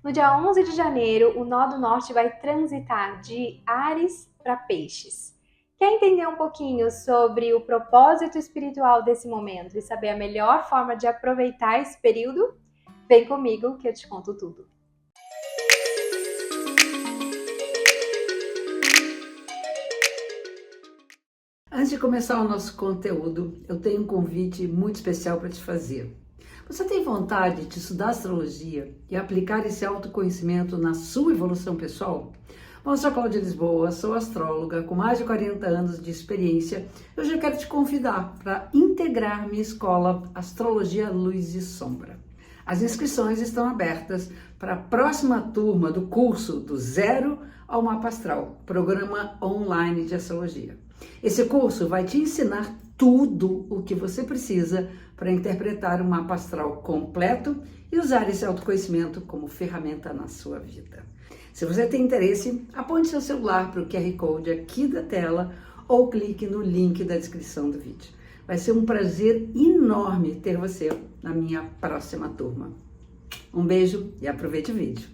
No dia 11 de janeiro, o Nó do Norte vai transitar de Áries para Peixes. Quer entender um pouquinho sobre o propósito espiritual desse momento e saber a melhor forma de aproveitar esse período? Vem comigo que eu te conto tudo. Antes de começar o nosso conteúdo, eu tenho um convite muito especial para te fazer. Você tem vontade de estudar astrologia e aplicar esse autoconhecimento na sua evolução pessoal? Bom, eu sou a Cláudia Lisboa, sou astróloga com mais de 40 anos de experiência. Hoje eu quero te convidar para integrar minha escola Astrologia Luz e Sombra. As inscrições estão abertas para a próxima turma do curso do Zero ao Mapa Astral, programa online de astrologia. Esse curso vai te ensinar tudo o que você precisa para interpretar um mapa astral completo e usar esse autoconhecimento como ferramenta na sua vida. Se você tem interesse, aponte seu celular para o QR Code aqui da tela ou clique no link da descrição do vídeo. Vai ser um prazer enorme ter você na minha próxima turma. Um beijo e aproveite o vídeo.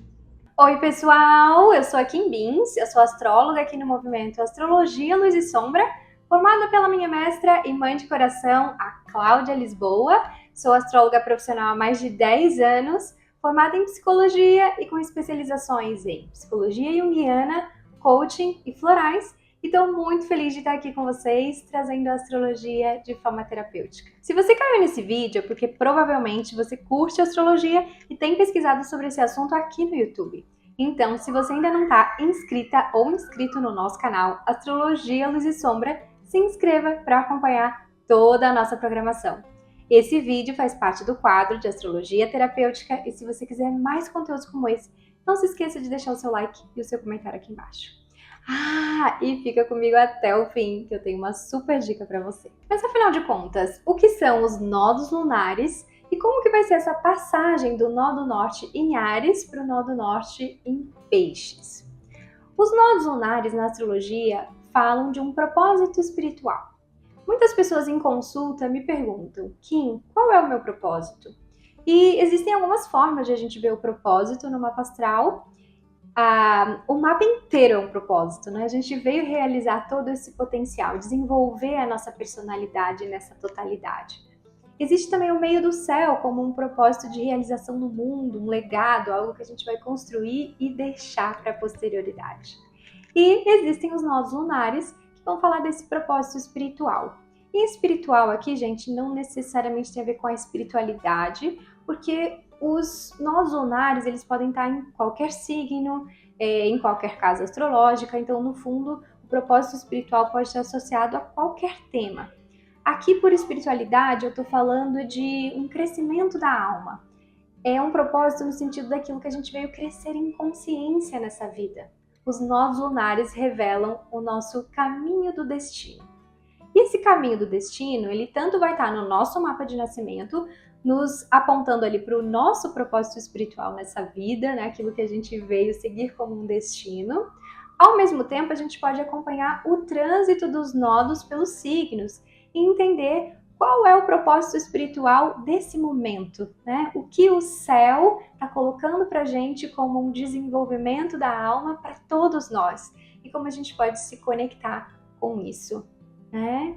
Oi pessoal, eu sou a Kim Bins, eu sou astróloga aqui no movimento Astrologia Luz e Sombra, formada pela minha mestra e mãe de coração, a Cláudia Lisboa. Sou astróloga profissional há mais de 10 anos, formada em psicologia e com especializações em psicologia junguiana, coaching e florais. E estou muito feliz de estar aqui com vocês, trazendo a astrologia de forma terapêutica. Se você caiu nesse vídeo é porque provavelmente você curte astrologia e tem pesquisado sobre esse assunto aqui no YouTube. Então, se você ainda não está inscrita ou inscrito no nosso canal Astrologia Luz e Sombra, se inscreva para acompanhar toda a nossa programação. Esse vídeo faz parte do quadro de Astrologia Terapêutica e se você quiser mais conteúdos como esse, não se esqueça de deixar o seu like e o seu comentário aqui embaixo. E fica comigo até o fim, que eu tenho uma super dica para você. Mas afinal de contas, o que são os nodos lunares e como que vai ser essa passagem do nó do norte em Áries para o nó do norte em Peixes? Os nodos lunares na astrologia falam de um propósito espiritual. Muitas pessoas em consulta me perguntam, Kim, qual é o meu propósito? E existem algumas formas de a gente ver o propósito no mapa astral. O mapa inteiro é um propósito, né? A gente veio realizar todo esse potencial, desenvolver a nossa personalidade nessa totalidade. Existe também o meio do céu como um propósito de realização no mundo, um legado, algo que a gente vai construir e deixar para a posterioridade. E existem os nodos lunares que vão falar desse propósito espiritual. E espiritual aqui, gente, não necessariamente tem a ver com a espiritualidade, porque os nós lunares, eles podem estar em qualquer signo, em qualquer casa astrológica, então, no fundo, o propósito espiritual pode estar associado a qualquer tema. Aqui, por espiritualidade, eu estou falando de um crescimento da alma. É um propósito no sentido daquilo que a gente veio crescer em consciência nessa vida. Os nós lunares revelam o nosso caminho do destino. E esse caminho do destino, ele tanto vai estar no nosso mapa de nascimento, nos apontando ali para o nosso propósito espiritual nessa vida, né? Aquilo que a gente veio seguir como um destino. Ao mesmo tempo, a gente pode acompanhar o trânsito dos nodos pelos signos e entender qual é o propósito espiritual desse momento, né? O que o céu está colocando para a gente como um desenvolvimento da alma para todos nós e como a gente pode se conectar com isso, né?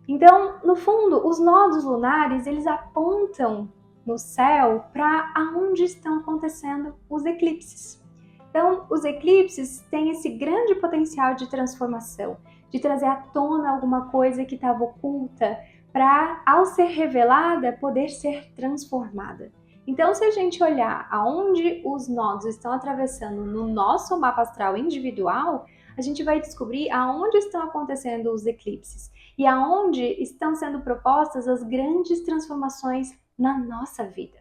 Então, no fundo, os nodos lunares, eles apontam no céu para aonde estão acontecendo os eclipses. Então, os eclipses têm esse grande potencial de transformação, de trazer à tona alguma coisa que estava oculta, para, ao ser revelada, poder ser transformada. Então, se a gente olhar aonde os nodos estão atravessando no nosso mapa astral individual, a gente vai descobrir aonde estão acontecendo os eclipses e aonde estão sendo propostas as grandes transformações na nossa vida.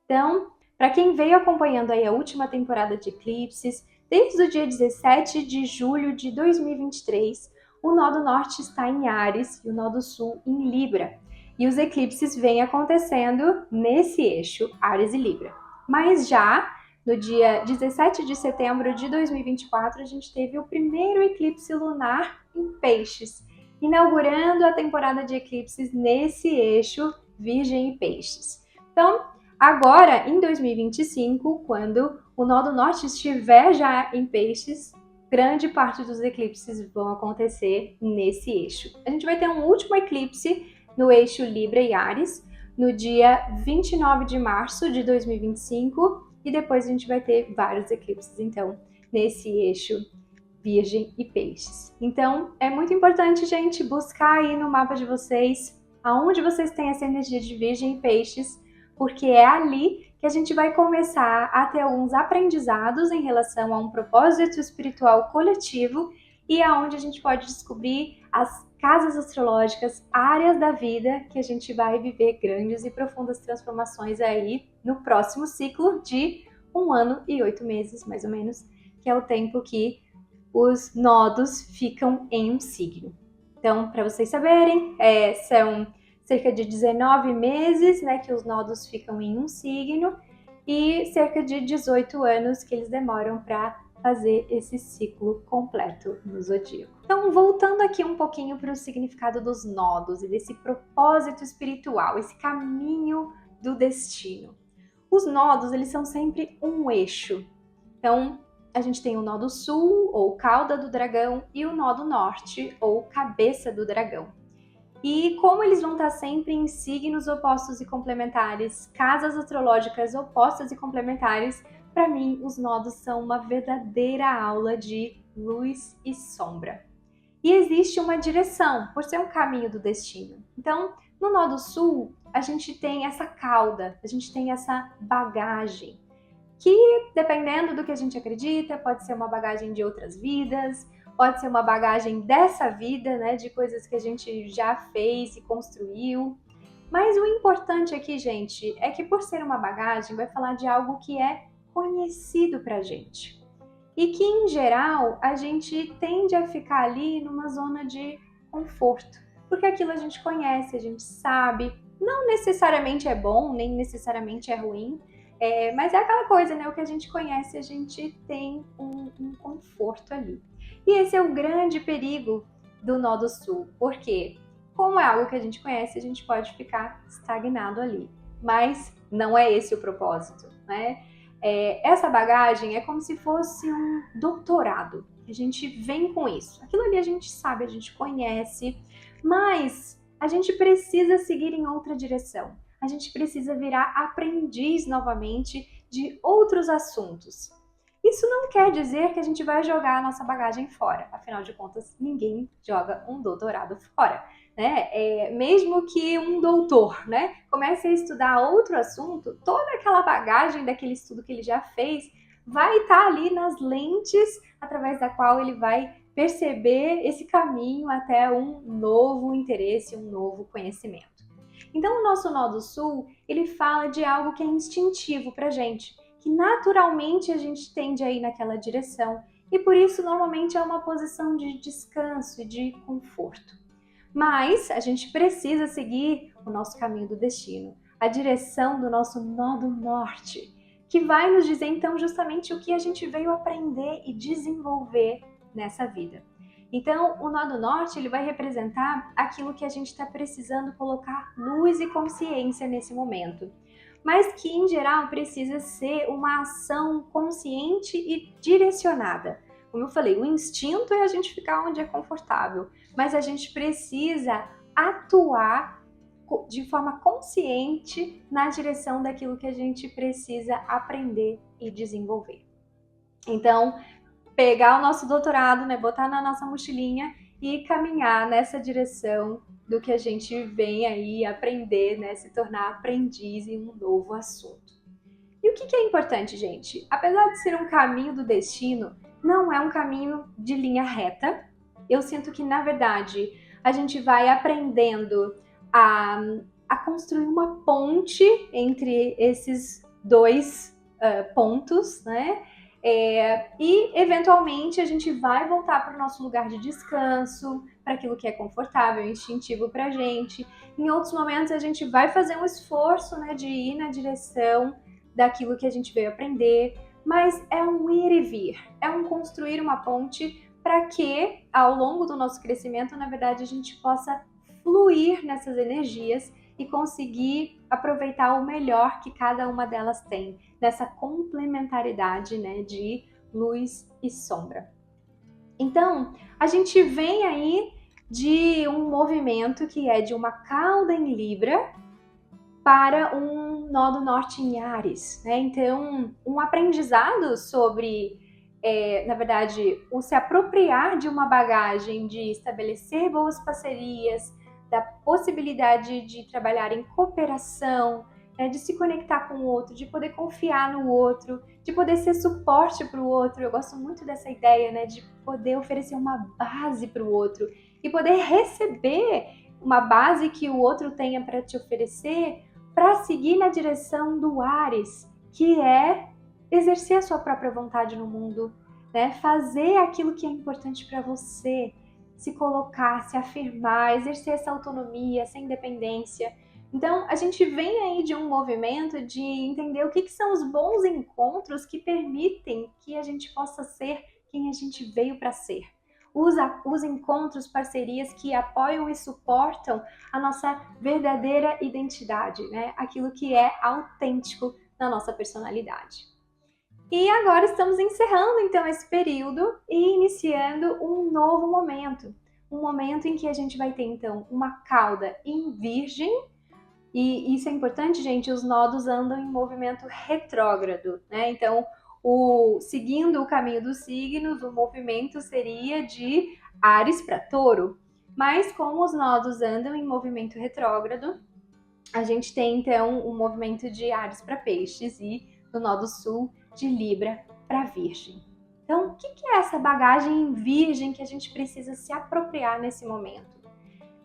Então, para quem veio acompanhando aí a última temporada de eclipses, desde o dia 17 de julho de 2023, o nó do norte está em Áries e o nó do sul em Libra. E os eclipses vêm acontecendo nesse eixo, Áries e Libra. Mas já no dia 17 de setembro de 2024, a gente teve o primeiro eclipse lunar em Peixes, inaugurando a temporada de eclipses nesse eixo Virgem e Peixes. Então, Agora, em 2025, quando o nó do norte estiver já em peixes, grande parte dos eclipses vão acontecer nesse eixo. A gente vai ter um último eclipse no eixo Libra e Áries, no dia 29 de março de 2025, e depois a gente vai ter vários eclipses, então, nesse eixo Virgem e Peixes. Então, é muito importante, gente, buscar aí no mapa de vocês aonde vocês têm essa energia de Virgem e Peixes, porque é ali que a gente vai começar a ter alguns aprendizados em relação a um propósito espiritual coletivo e aonde a gente pode descobrir as casas astrológicas, áreas da vida que a gente vai viver grandes e profundas transformações aí no próximo ciclo de 1 ano e 8 meses, mais ou menos, que é o tempo que os nodos ficam em um signo. Então, para vocês saberem, são cerca de 19 meses, né, que os nodos ficam em um signo e cerca de 18 anos que eles demoram para fazer esse ciclo completo no zodíaco. Então, voltando aqui um pouquinho para o significado dos nodos e desse propósito espiritual, esse caminho do destino. Os nodos, eles são sempre um eixo. Então, a gente tem o nó do sul, ou cauda do dragão, e o nó do norte, ou cabeça do dragão. E como eles vão estar sempre em signos opostos e complementares, casas astrológicas opostas e complementares, para mim os nodos são uma verdadeira aula de luz e sombra. E existe uma direção, por ser um caminho do destino. Então, no nó do sul, a gente tem essa cauda, a gente tem essa bagagem, que, dependendo do que a gente acredita, pode ser uma bagagem de outras vidas, pode ser uma bagagem dessa vida, né, de coisas que a gente já fez e construiu. Mas o importante aqui, gente, é que por ser uma bagagem, vai falar de algo que é conhecido pra gente. E que, em geral, a gente tende a ficar ali numa zona de conforto. Porque aquilo a gente conhece, a gente sabe, não necessariamente é bom, nem necessariamente é ruim, mas é aquela coisa, né? O que a gente conhece, a gente tem um conforto ali. E esse é o grande perigo do nó do sul, porque como é algo que a gente conhece, a gente pode ficar estagnado ali. Mas não é esse o propósito, né? Essa bagagem é como se fosse um doutorado. A gente vem com isso. Aquilo ali a gente sabe, a gente conhece, mas a gente precisa seguir em outra direção. A gente precisa virar aprendiz novamente de outros assuntos. Isso não quer dizer que a gente vai jogar a nossa bagagem fora. Afinal de contas, ninguém joga um doutorado fora, né? Mesmo que um doutor, né, comece a estudar outro assunto, toda aquela bagagem daquele estudo que ele já fez vai estar ali nas lentes através da qual ele vai perceber esse caminho até um novo interesse, um novo conhecimento. Então, o nosso nó do sul, ele fala de algo que é instintivo pra gente, que naturalmente a gente tende a ir naquela direção, e por isso normalmente é uma posição de descanso e de conforto. Mas a gente precisa seguir o nosso caminho do destino, a direção do nosso nó do norte, que vai nos dizer então justamente o que a gente veio aprender e desenvolver nessa vida. Então, o nó do norte, ele vai representar aquilo que a gente está precisando colocar luz e consciência nesse momento, mas que, em geral, precisa ser uma ação consciente e direcionada. Como eu falei, o instinto é a gente ficar onde é confortável, mas a gente precisa atuar de forma consciente na direção daquilo que a gente precisa aprender e desenvolver. Então, pegar o nosso doutorado, né, botar na nossa mochilinha e caminhar nessa direção do que a gente vem aí aprender, né, se tornar aprendiz em um novo assunto. E o que é importante, gente? Apesar de ser um caminho do destino, não é um caminho de linha reta. Eu sinto que, na verdade, a gente vai aprendendo a construir uma ponte entre esses dois pontos, né? E, eventualmente, a gente vai voltar para o nosso lugar de descanso, para aquilo que é confortável, instintivo para a gente. Em outros momentos, a gente vai fazer um esforço, né, de ir na direção daquilo que a gente veio aprender, mas é um ir e vir, é um construir uma ponte para que, ao longo do nosso crescimento, na verdade, a gente possa fluir nessas energias e conseguir aproveitar o melhor que cada uma delas tem, nessa complementaridade, né, de luz e sombra. Então, a gente vem aí de um movimento que é de uma cauda em Libra para um nó do norte em Áries, né? Então, um aprendizado sobre, na verdade, o se apropriar de uma bagagem de estabelecer boas parcerias, da possibilidade de trabalhar em cooperação, né, de se conectar com o outro, de poder confiar no outro, de poder ser suporte para o outro. Eu gosto muito dessa ideia, né, de poder oferecer uma base para o outro e poder receber uma base que o outro tenha para te oferecer, para seguir na direção do Áries, que é exercer a sua própria vontade no mundo, né? Fazer aquilo que é importante para você, se colocar, se afirmar, exercer essa autonomia, essa independência. Então, a gente vem aí de um movimento de entender o que são os bons encontros que permitem que a gente possa ser quem a gente veio para ser. Os encontros, parcerias que apoiam e suportam a nossa verdadeira identidade, né? Aquilo que é autêntico na nossa personalidade. E agora estamos encerrando então esse período e iniciando um novo momento. Um momento em que a gente vai ter então uma cauda em Virgem, e isso é importante, gente, os nodos andam em movimento retrógrado, né? Então, seguindo o caminho dos signos, o movimento seria de Áries para Touro. Mas como os nodos andam em movimento retrógrado, a gente tem então um movimento de Áries para Peixes e do nó do sul de Libra para Virgem. Então, o que é essa bagagem em Virgem que a gente precisa se apropriar nesse momento?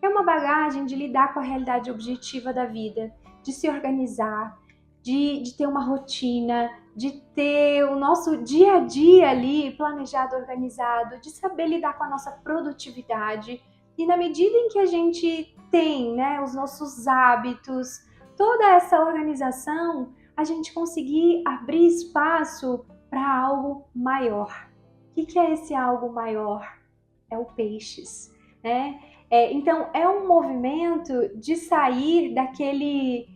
É uma bagagem de lidar com a realidade objetiva da vida, de se organizar, de ter uma rotina, de ter o nosso dia a dia ali planejado, organizado, de saber lidar com a nossa produtividade. E na medida em que a gente tem, né, os nossos hábitos, toda essa organização, a gente conseguir abrir espaço para algo maior. O que é esse algo maior? É o Peixes, né? Então, é um movimento de sair daquele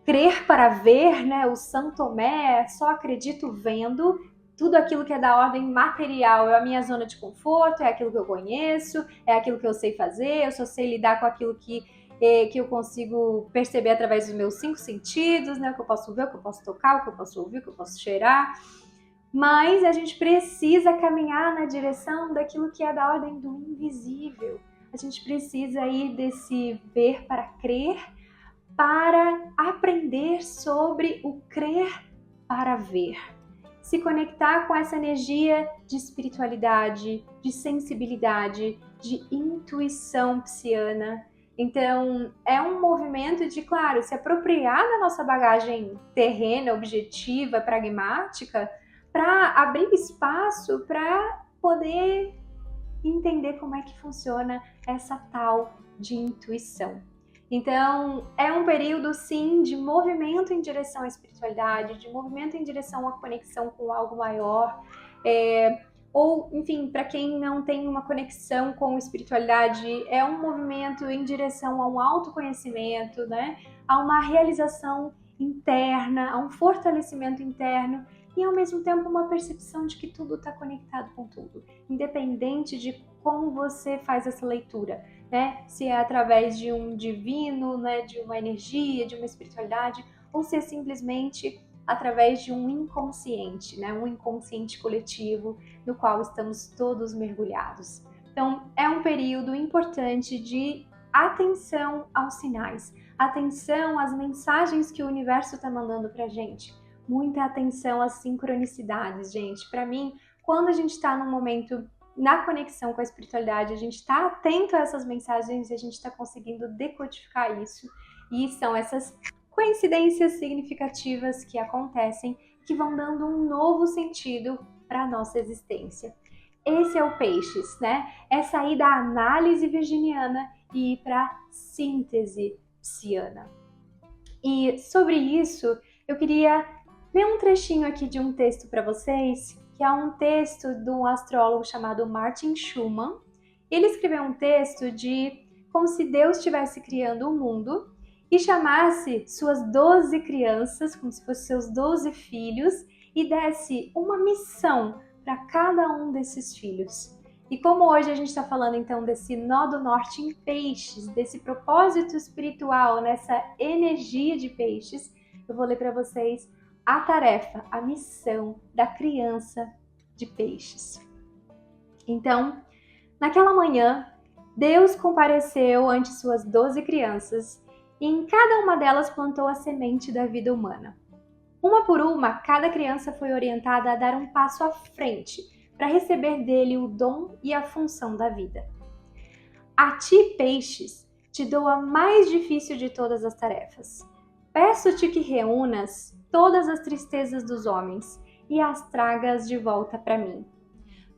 crer para ver, né? O São Tomé, só acredito vendo. Tudo aquilo que é da ordem material é a minha zona de conforto, é aquilo que eu conheço, é aquilo que eu sei fazer, eu só sei lidar com aquilo que eu consigo perceber através dos meus 5 sentidos, né? O que eu posso ver, o que eu posso tocar, o que eu posso ouvir, o que eu posso cheirar. Mas a gente precisa caminhar na direção daquilo que é da ordem do invisível. A gente precisa ir desse ver para crer, para aprender sobre o crer para ver. Se conectar com essa energia de espiritualidade, de sensibilidade, de intuição psiana. Então, é um movimento de, claro, se apropriar da nossa bagagem terrena, objetiva, pragmática, para abrir espaço para poder entender como é que funciona essa tal de intuição. Então, é um período, sim, de movimento em direção à espiritualidade, de movimento em direção à conexão com algo maior, ou, enfim, para quem não tem uma conexão com espiritualidade, é um movimento em direção a um autoconhecimento, né? A uma realização interna, a um fortalecimento interno e, ao mesmo tempo, uma percepção de que tudo está conectado com tudo, independente de como você faz essa leitura, né? Se é através de um divino, né? De uma energia, de uma espiritualidade, ou se é simplesmente através de um inconsciente, né? Um inconsciente coletivo no qual estamos todos mergulhados. Então, é um período importante de atenção aos sinais, atenção às mensagens que o universo está mandando para a gente. Muita atenção às sincronicidades, gente. Para mim, quando a gente está num momento na conexão com a espiritualidade, a gente está atento a essas mensagens e a gente está conseguindo decodificar isso. E são essas coincidências significativas que acontecem, que vão dando um novo sentido para a nossa existência. Esse é o Peixes, né? É sair da análise virginiana e ir para a síntese psiana. E sobre isso, eu queria ler um trechinho aqui de um texto para vocês, que é um texto de um astrólogo chamado Martin Schumann. Ele escreveu um texto de como se Deus estivesse criando o mundo e chamasse suas 12 crianças, como se fossem seus 12 filhos, e desse uma missão para cada um desses filhos. E como hoje a gente está falando então desse nó do norte em peixes, desse propósito espiritual, nessa energia de peixes, eu vou ler para vocês a tarefa, a missão da criança de peixes. Então, naquela manhã, Deus compareceu ante suas 12 crianças e em cada uma delas plantou a semente da vida humana. Uma por uma, cada criança foi orientada a dar um passo à frente para receber dele o dom e a função da vida. A ti, peixes, te dou a mais difícil de todas as tarefas. Peço-te que reúnas todas as tristezas dos homens e as tragas de volta para mim.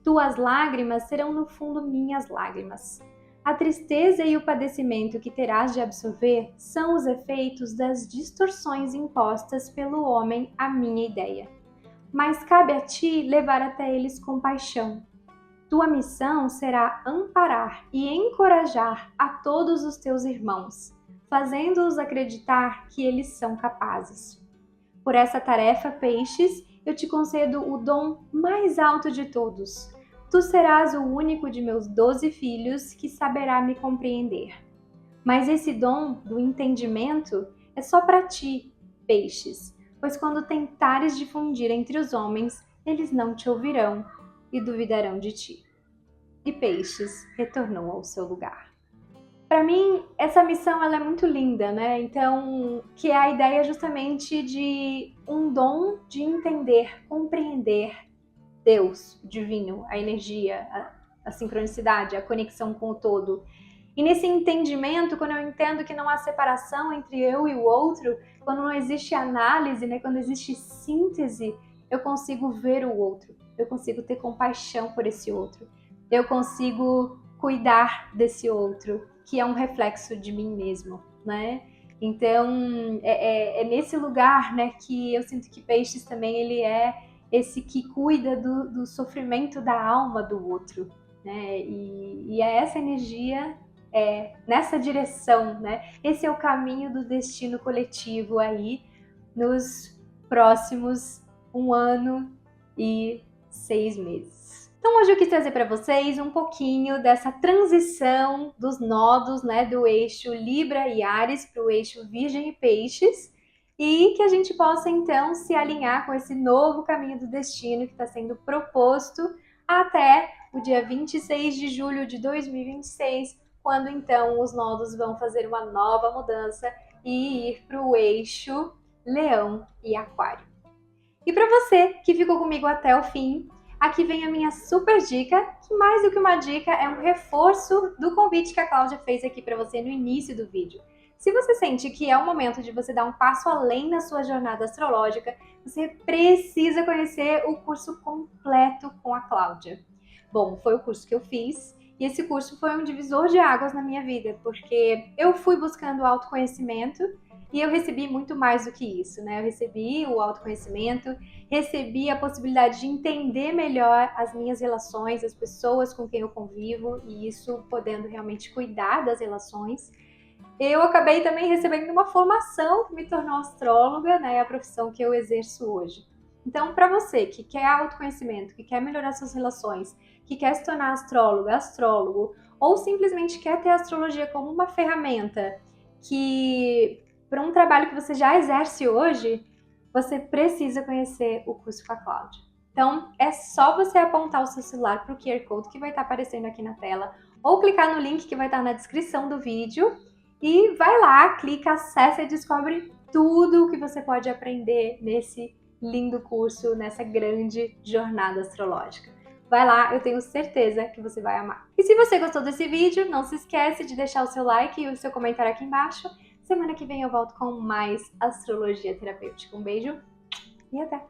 Tuas lágrimas serão no fundo minhas lágrimas. A tristeza e o padecimento que terás de absorver são os efeitos das distorções impostas pelo homem à minha ideia. Mas cabe a ti levar até eles compaixão. Tua missão será amparar e encorajar a todos os teus irmãos, fazendo-os acreditar que eles são capazes. Por essa tarefa, peixes, eu te concedo o dom mais alto de todos. Tu serás o único de meus 12 filhos que saberá me compreender. Mas esse dom do entendimento é só para ti, peixes, pois quando tentares difundir entre os homens, eles não te ouvirão e duvidarão de ti. E peixes retornou ao seu lugar. Para mim, essa missão ela é muito linda, né? Então, que é a ideia justamente de um dom de entender, compreender Deus, o divino, a energia, a sincronicidade, a conexão com o todo. E nesse entendimento, quando eu entendo que não há separação entre eu e o outro, quando não existe análise, né? Quando existe síntese, eu consigo ver o outro, eu consigo ter compaixão por esse outro, eu consigo cuidar desse outro, que é um reflexo de mim mesmo, né? Então, é nesse lugar, né, que eu sinto que Peixes também, ele é esse que cuida do sofrimento da alma do outro, né? E é essa energia, nessa direção, né? Esse é o caminho do destino coletivo aí, nos próximos 1 ano e 6 meses. Então hoje eu quis trazer para vocês um pouquinho dessa transição dos nodos, né, do eixo Libra e Áries para o eixo Virgem e Peixes, e que a gente possa então se alinhar com esse novo caminho do destino que está sendo proposto até o dia 26 de julho de 2026, quando então os nodos vão fazer uma nova mudança e ir para o eixo Leão e Aquário. E para você que ficou comigo até o fim, aqui vem a minha super dica, que mais do que uma dica é um reforço do convite que a Cláudia fez aqui para você no início do vídeo. Se você sente que é o momento de você dar um passo além na sua jornada astrológica, você precisa conhecer o curso completo com a Cláudia. Bom, foi o curso que eu fiz e esse curso foi um divisor de águas na minha vida, porque eu fui buscando autoconhecimento e eu recebi muito mais do que isso, né? Eu recebi o autoconhecimento, recebi a possibilidade de entender melhor as minhas relações, as pessoas com quem eu convivo, e isso podendo realmente cuidar das relações. Eu acabei também recebendo uma formação que me tornou astróloga, né? A profissão que eu exerço hoje. Então, para você que quer autoconhecimento, que quer melhorar suas relações, que quer se tornar astróloga, astrólogo, ou simplesmente quer ter a astrologia como uma ferramenta que para um trabalho que você já exerce hoje, você precisa conhecer o curso com a Cláudia. Então, é só você apontar o seu celular para o QR Code que vai estar aparecendo aqui na tela, ou clicar no link que vai estar na descrição do vídeo, e vai lá, clica, acessa e descobre tudo o que você pode aprender nesse lindo curso, nessa grande jornada astrológica. Vai lá, eu tenho certeza que você vai amar. E se você gostou desse vídeo, não se esquece de deixar o seu like e o seu comentário aqui embaixo. Semana que vem eu volto com mais astrologia terapêutica. Um beijo e até!